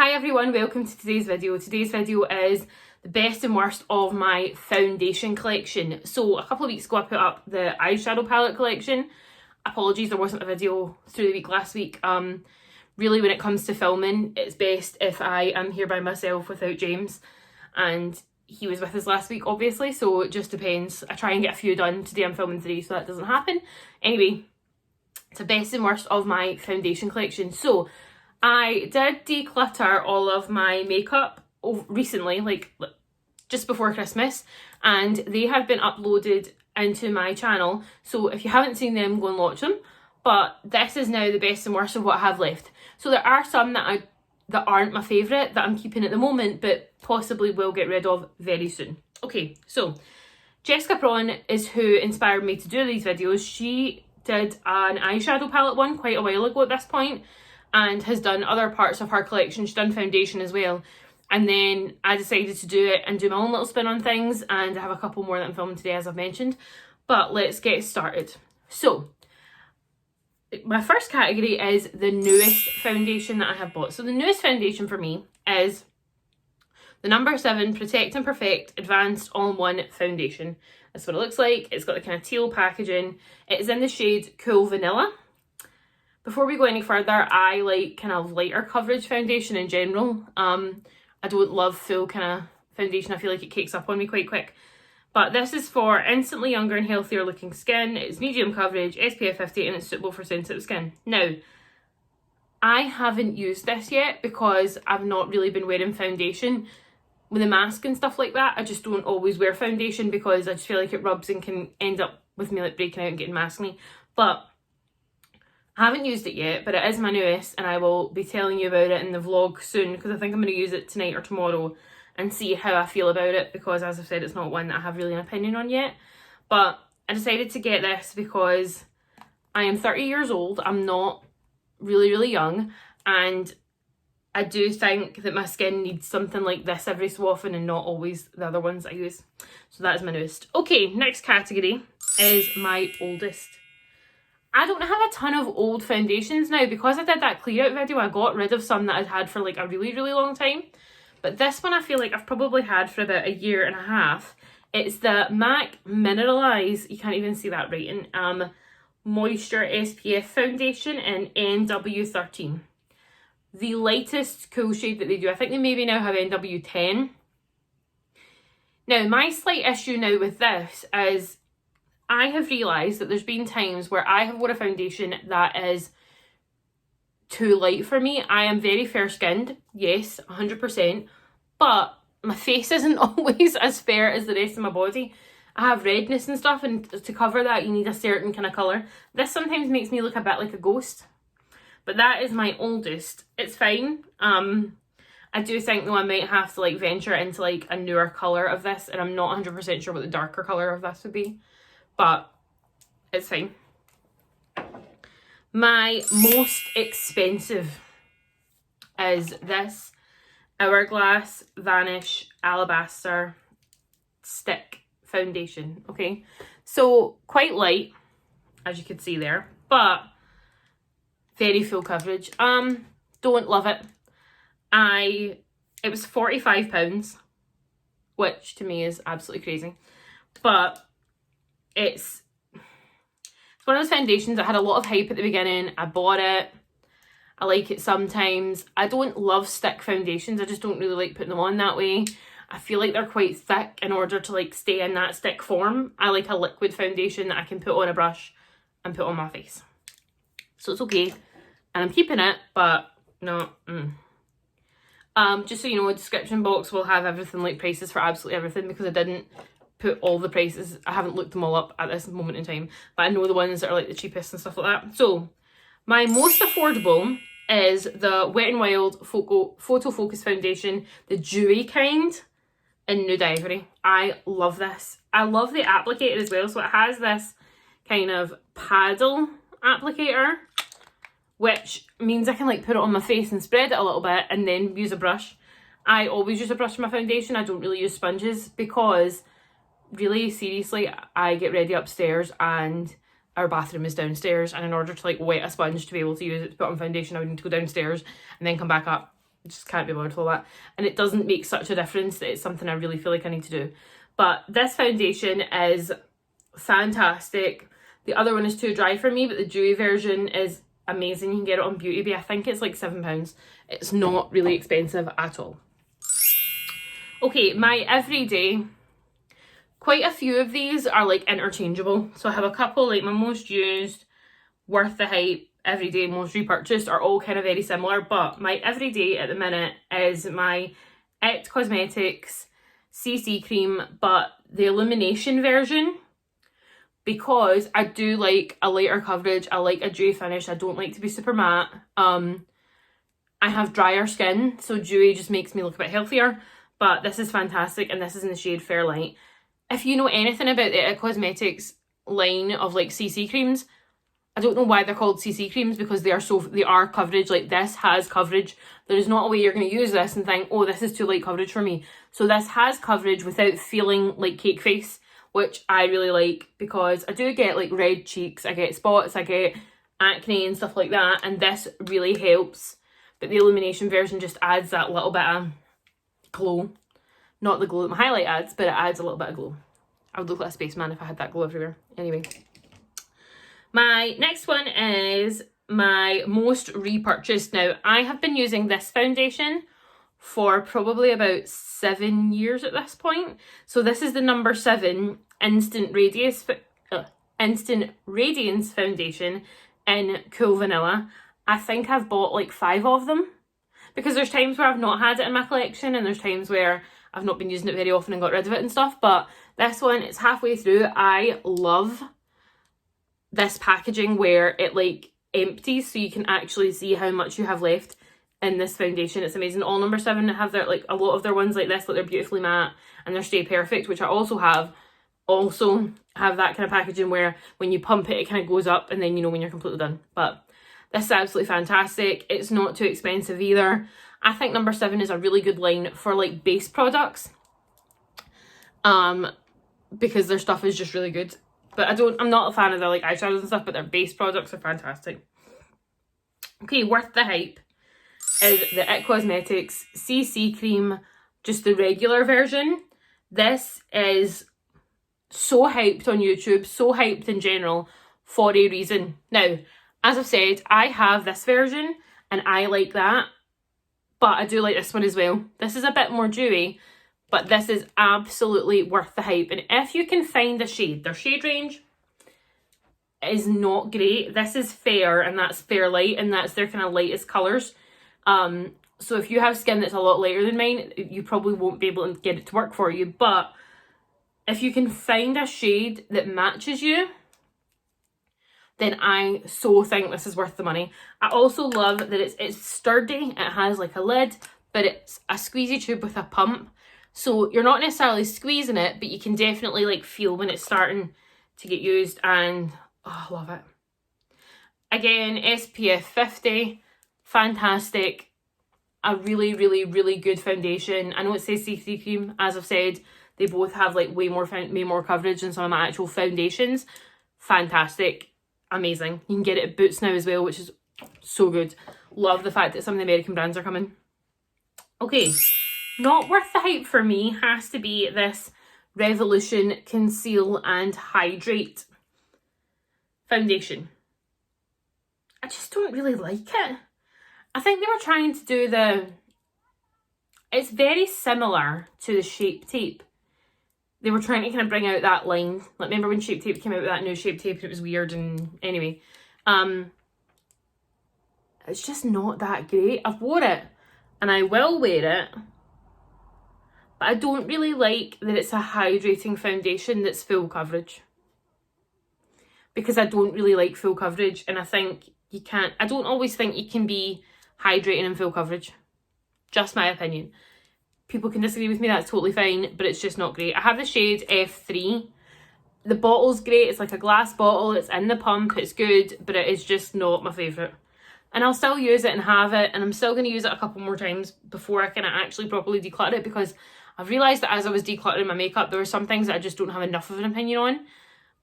Hi everyone, welcome to today's video. Today's video is the best and worst of my foundation collection. So a couple of weeks ago I put up the eyeshadow palette collection. Apologies there wasn't a video through the week last week. Really when it comes to filming, it's best if I am here by myself without James. And he was with us last week obviously, so it just depends. I try and get a few done. Today I'm filming today so that doesn't happen. Anyway, it's the best and worst of my foundation collection. So I did declutter all of my makeup recently, like just before Christmas, and they have been uploaded into my channel. So if you haven't seen them, go and watch them. But this is now the best and worst of what I have left. So there are some that aren't my favourite that I'm keeping at the moment, but possibly will get rid of very soon. Okay, so Jessica Prawn is who inspired me to do these videos. She did an eyeshadow palette one quite a while ago at this point, and has done other parts of her collection. She's done foundation as well. And then I decided to do it and do my own little spin on things, and I have a couple more that I'm filming today as I've mentioned. But let's get started. So my first category is the newest foundation that I have bought. So the newest foundation for me is the number 7 Protect and Perfect Advanced All-in-One Foundation. That's what it looks like. It's got the kind of teal packaging. It is in the shade Cool Vanilla. Before we go any further, I like kind of lighter coverage foundation in general. I don't love full kind of foundation. I feel like it cakes up on me quite quick. But this is for instantly younger and healthier looking skin. It's medium coverage, SPF 50, and it's suitable for sensitive skin. Now, I haven't used this yet because I've not really been wearing foundation. With a mask and stuff like that, I just don't always wear foundation because I just feel like it rubs and can end up with me like breaking out and getting maskly. But I haven't used it yet, but it is my newest, and I will be telling you about it in the vlog soon because I think I'm going to use it tonight or tomorrow and see how I feel about it, because as I've said, it's not one that I have really an opinion on yet. But I decided to get this because I am 30 years old. I'm not really young, and I do think that my skin needs something like this every so often and not always the other ones I use. So that is my newest. Okay, next category is my oldest. I don't have a ton of old foundations now. Because I did that clear out video, I got rid of some that I'd had for like a really long time. But this one I feel like I've probably had for about a year and a half. It's the MAC Mineralize, you can't even see that writing, Moisture SPF Foundation in NW13. The lightest cool shade that they do. I think they maybe now have NW10. Now, my slight issue now with this is I have realised that there's been times where I have worn a foundation that is too light for me. I am very fair skinned, yes, 100%, but my face isn't always as fair as the rest of my body. I have redness and stuff, and to cover that you need a certain kind of colour. This sometimes makes me look a bit like a ghost, but that is my oldest. It's fine. I do think though I might have to like venture into like a newer colour of this, and I'm not 100% sure what the darker colour of this would be. But it's fine. My most expensive is this Hourglass Vanish Alabaster Stick Foundation. Okay, so quite light, as you can see there, but very full coverage. Don't love it. It was £45, which to me is absolutely crazy, but it's one of those foundations that had a lot of hype at the beginning. I bought it. I like it sometimes. I don't love stick foundations. I just don't really like putting them on that way. I feel like they're quite thick in order to like stay in that stick form. I like a liquid foundation that I can put on a brush and put on my face. So it's okay. And I'm keeping it, but no. Just so you know, a description box will have everything, like prices for absolutely everything, because I didn't put all the prices. I haven't looked them all up at this moment in time, but I know the ones that are like the cheapest and stuff like that. So my most affordable is the Wet n Wild Photofocus Foundation, the dewy kind in Nude Ivory. I love this. I love the applicator as well. So it has this kind of paddle applicator, which means I can like put it on my face and spread it a little bit and then use a brush. I always use a brush for my foundation. I don't really use sponges because really, seriously, I get ready upstairs and our bathroom is downstairs, and in order to like wet a sponge to be able to use it to put on foundation, I would need to go downstairs and then come back up. just can't be bothered with all that. And it doesn't make such a difference that it's something I really feel like I need to do. But this foundation is fantastic. The other one is too dry for me, but the dewy version is amazing. You can get it on Beauty Bay. I think it's like £7. It's not really expensive at all. Okay, my everyday, quite a few of these are like interchangeable. So I have a couple, like my most used, worth the hype, everyday, most repurchased are all kind of very similar. But my everyday at the minute is my IT Cosmetics CC cream, but the Illumination version, because I do like a lighter coverage. I like a dewy finish. I don't like to be super matte. I have drier skin, so dewy just makes me look a bit healthier. But this is fantastic, and this is in the shade Fairlight. If you know anything about the IT Cosmetics line of like CC creams, I don't know why they're called CC creams, because they are coverage. Like, this has coverage. There is not a way you're going to use this and think, oh, this is too light coverage for me. So this has coverage without feeling like cake face, which I really like, because I do get like red cheeks, I get spots, I get acne and stuff like that, and this really helps. But the Illumination version just adds that little bit of glow. Not the glow that my highlight adds, but it adds a little bit of glow. I would look like a spaceman if I had that glow everywhere. Anyway. My next one is my most repurchased. Now, I have been using this foundation for probably about 7 years at this point. So this is the number 7 Instant Radiance Foundation in Cool Vanilla. I think I've bought like 5 of them, because there's times where I've not had it in my collection, and there's times where I've not been using it very often and got rid of it and stuff. But this one, it's halfway through. I love this packaging where it like empties, so you can actually see how much you have left in this foundation. It's amazing. All number 7 have their, like, a lot of their ones like this, like they're beautifully matte and they're Stay Perfect, which I also have that kind of packaging where when you pump it, it kind of goes up, and then you know when you're completely done. But this is absolutely fantastic. It's not too expensive either. I think number 7 is a really good line for like base products, because their stuff is just really good. But I'm not a fan of their like eyeshadows and stuff, but their base products are fantastic. Okay, worth the hype is the IT Cosmetics CC cream, just the regular version. This is so hyped on YouTube, so hyped in general, for a reason. Now, as I've said, I have this version and I like that, but I do like this one as well. This is a bit more dewy, but this is absolutely worth the hype. And if you can find a shade, their shade range is not great. This is Fair, and that's Fairlight, and that's their kind of lightest colours. So if you have skin that's a lot lighter than mine, you probably won't be able to get it to work for you. But if you can find a shade that matches you, then I so think this is worth the money. I also love that it's sturdy. It has like a lid, but it's a squeezy tube with a pump. So you're not necessarily squeezing it, but you can definitely like feel when it's starting to get used, and oh, I love it. Again, SPF 50, fantastic. A really, really, really good foundation. I know it says CC cream, as I've said. They both have like way more coverage than some of my actual foundations. Fantastic. Amazing. You can get it at Boots now as well, which is so good. Love the fact that some of the American brands are coming. Okay, not worth the hype for me has to be this Revolution Conceal and Hydrate foundation. I just don't really like it. I think they were trying to do it's very similar to the Shape Tape. They were trying to kind of bring out that line. Like, remember when Shape Tape came out with that new Shape Tape and it was weird, and anyway. It's just not that great. I've wore it and I will wear it, but I don't really like that it's a hydrating foundation that's full coverage, because I don't really like full coverage, and I think I don't always think you can be hydrating in full coverage. Just my opinion. People can disagree with me, that's totally fine, but it's just not great. I have the shade F3. The bottle's great, it's like a glass bottle, it's in the pump, it's good, but it is just not my favourite. And I'll still use it and have it, and I'm still going to use it a couple more times before I can actually properly declutter it, because I've realised that as I was decluttering my makeup, there were some things that I just don't have enough of an opinion on.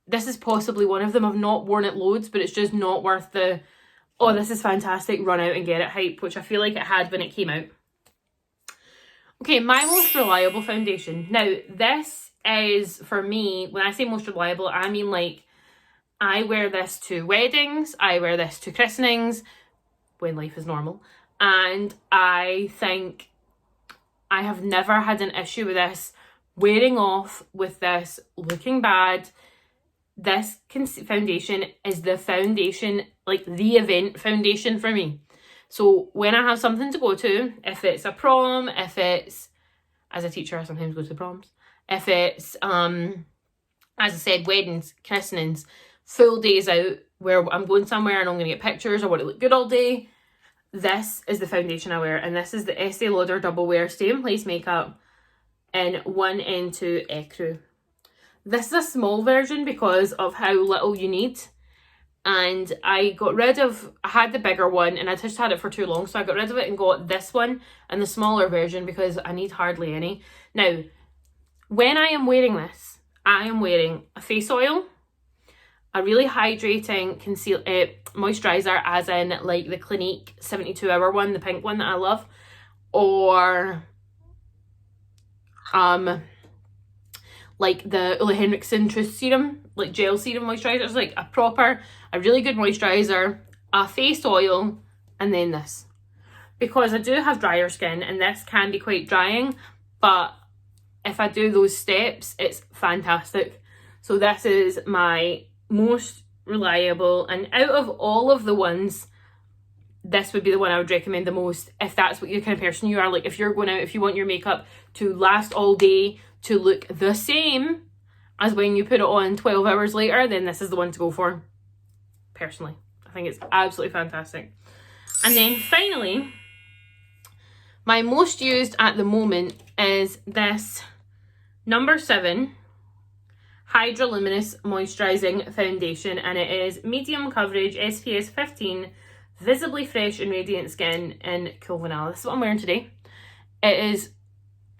This is possibly one of them. I've not worn it loads, but it's just not worth the, oh, this is fantastic, run out and get it hype, which I feel like it had when it came out. Okay, my most reliable foundation. Now, this is, for me, when I say most reliable, I mean like, I wear this to weddings, I wear this to christenings, when life is normal, and I think I have never had an issue with this wearing off, with this looking bad. This foundation is the foundation, like the event foundation for me. So when I have something to go to, if it's a prom, if it's, as a teacher I sometimes go to proms, if it's, as I said, weddings, christenings, full days out where I'm going somewhere and I'm going to get pictures, I want to look good all day, this is the foundation I wear. And this is the Estee Lauder Double Wear Stay in Place Makeup in 1N2 Ecru. This is a small version because of how little you need. And I got rid of, I had the bigger one and I just had it for too long. So I got rid of it and got this one and the smaller version because I need hardly any. Now, when I am wearing this, I am wearing a face oil, a really hydrating moisturiser, as in like the Clinique 72 hour one, the pink one that I love, or like the Ole Henriksen Truth Serum, like gel serum moisturiser. It's like a really good moisturiser, a face oil, and then this. Because I do have drier skin and this can be quite drying, but if I do those steps, it's fantastic. So this is my most reliable, and out of all of the ones, this would be the one I would recommend the most if that's what your kind of person you are. Like if you're going out, if you want your makeup to last all day, to look the same as when you put it on 12 hours later, then this is the one to go for. Personally, I think it's absolutely fantastic. And then finally, my most used at the moment is this number 7 HydraLuminous Moisturizing Foundation, and it is medium coverage, SPF 15, visibly fresh and radiant skin in Cool Vanilla. This is what I'm wearing today. It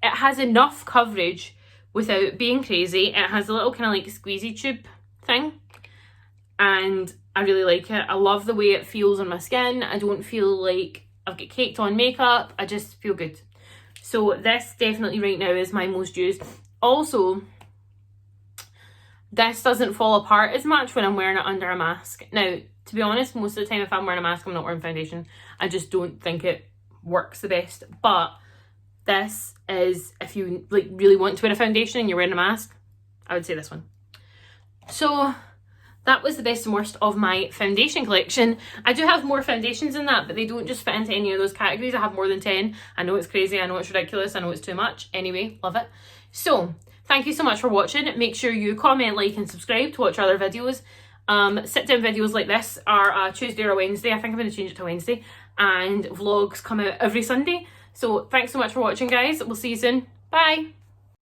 has enough coverage without being crazy. It has a little kind of like squeezy tube thing, and I really like it. I love the way it feels on my skin. I don't feel like I've got caked on makeup. I just feel good. So this definitely right now is my most used. Also, this doesn't fall apart as much when I'm wearing it under a mask. Now, to be honest, most of the time if I'm wearing a mask, I'm not wearing foundation. I just don't think it works the best. But this is, if you like really want to wear a foundation and you're wearing a mask, I would say this one. So that was the best and worst of my foundation collection. I do have more foundations than that, but they don't just fit into any of those categories. I have more than 10. I know it's crazy. I know it's ridiculous. I know it's too much. Anyway, love it. So thank you so much for watching. Make sure you comment, like, and subscribe to watch other videos. Sit-down videos like this are a Tuesday or a Wednesday. I think I'm going to change it to Wednesday. And vlogs come out every Sunday. So thanks so much for watching, guys. We'll see you soon. Bye.